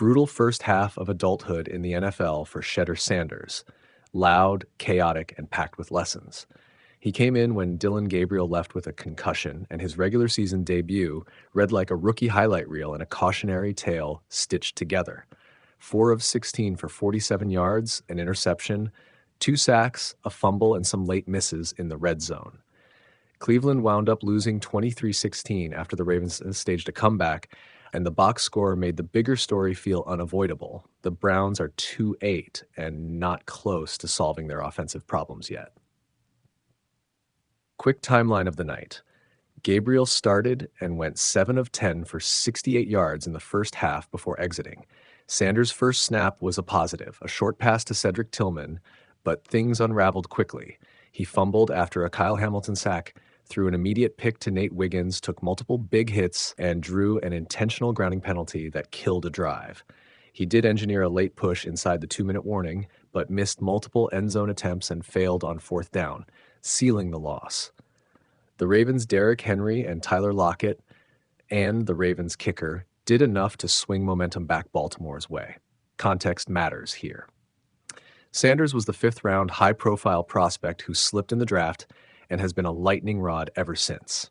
Brutal first half of adulthood in the NFL for Shedeur Sanders. Loud, chaotic, and packed with lessons. He came in when Dillon Gabriel left with a concussion, and his regular season debut read like a rookie highlight reel and a cautionary tale stitched together. 4 of 16 for 47 yards, an interception, 2 sacks, a fumble, and some late misses in the red zone. Cleveland wound up losing 23-16 after the Ravens staged a comeback, and the box score made the bigger story feel unavoidable. The Browns are 2-8 and not close to solving their offensive problems yet. Quick timeline of the night. Gabriel started and went 7 of 10 for 68 yards in the first half before exiting. Sanders' first snap was a positive, a short pass to Cedric Tillman, but things unraveled quickly. He fumbled after a Kyle Hamilton sack, threw an immediate pick to Nate Wiggins, took multiple big hits, and drew an intentional grounding penalty that killed a drive. He did engineer a late push inside the 2-minute warning, but missed multiple end zone attempts and failed on 4th down, sealing the loss. The Ravens' Derrick Henry and Tyler Lockett and the Ravens' kicker did enough to swing momentum back Baltimore's way. Context matters here. Sanders was the 5th-round high-profile prospect who slipped in the draft and has been a lightning rod ever since.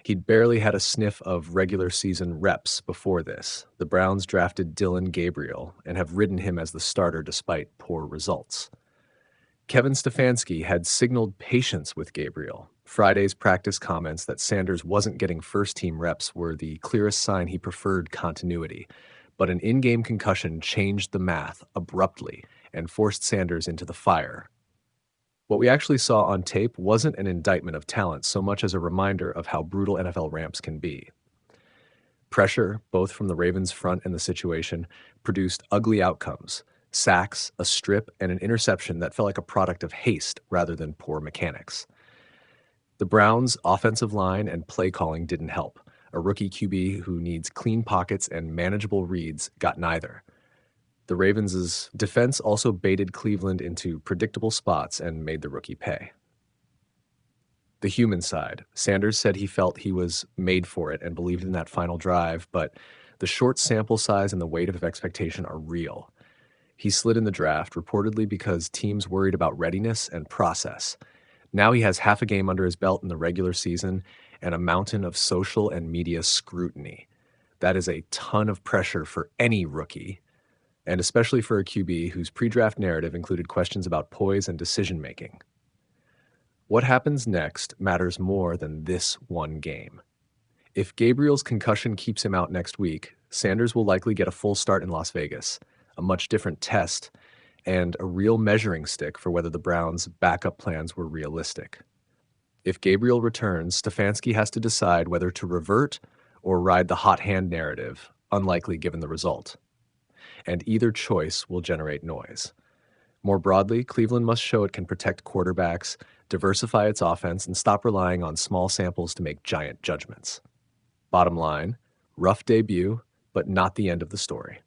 He'd barely had a sniff of regular season reps before this. The Browns drafted Dillon Gabriel and have ridden him as the starter despite poor results. Kevin Stefanski had signaled patience with Gabriel. Friday's practice comments that Sanders wasn't getting first-team reps were the clearest sign he preferred continuity, but an in-game concussion changed the math abruptly and forced Sanders into the fire. What we actually saw on tape wasn't an indictment of talent so much as a reminder of how brutal NFL ramps can be. Pressure, both from the Ravens' front and the situation, produced ugly outcomes: sacks, a strip, and an interception that felt like a product of haste rather than poor mechanics. The Browns' offensive line and play calling didn't help. A rookie QB who needs clean pockets and manageable reads got neither. The Ravens' defense also baited Cleveland into predictable spots and made the rookie pay. The human side. Sanders said he felt he was made for it and believed in that final drive, but the short sample size and the weight of expectation are real. He slid in the draft, reportedly because teams worried about readiness and process. Now he has half a game under his belt in the regular season and a mountain of social and media scrutiny. That is a ton of pressure for any rookie, and especially for a QB whose pre-draft narrative included questions about poise and decision-making. What happens next matters more than this one game. If Gabriel's concussion keeps him out next week, Sanders will likely get a full start in Las Vegas, a much different test, and a real measuring stick for whether the Browns' backup plans were realistic. If Gabriel returns, Stefanski has to decide whether to revert or ride the hot hand narrative, unlikely given the result. And either choice will generate noise. More broadly, Cleveland must show it can protect quarterbacks, diversify its offense, and stop relying on small samples to make giant judgments. Bottom line, rough debut, but not the end of the story.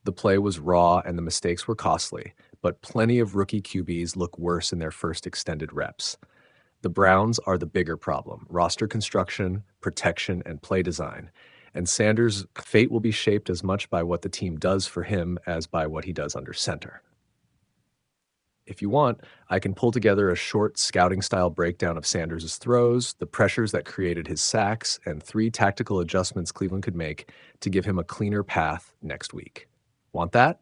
The play was raw and the mistakes were costly, but plenty of rookie QBs look worse in their first extended reps. The Browns are the bigger problem: roster construction, protection, and play design. And Sanders' fate will be shaped as much by what the team does for him as by what he does under center. If you want, I can pull together a short scouting-style breakdown of Sanders' throws, the pressures that created his sacks, and 3 tactical adjustments Cleveland could make to give him a cleaner path next week. Want that?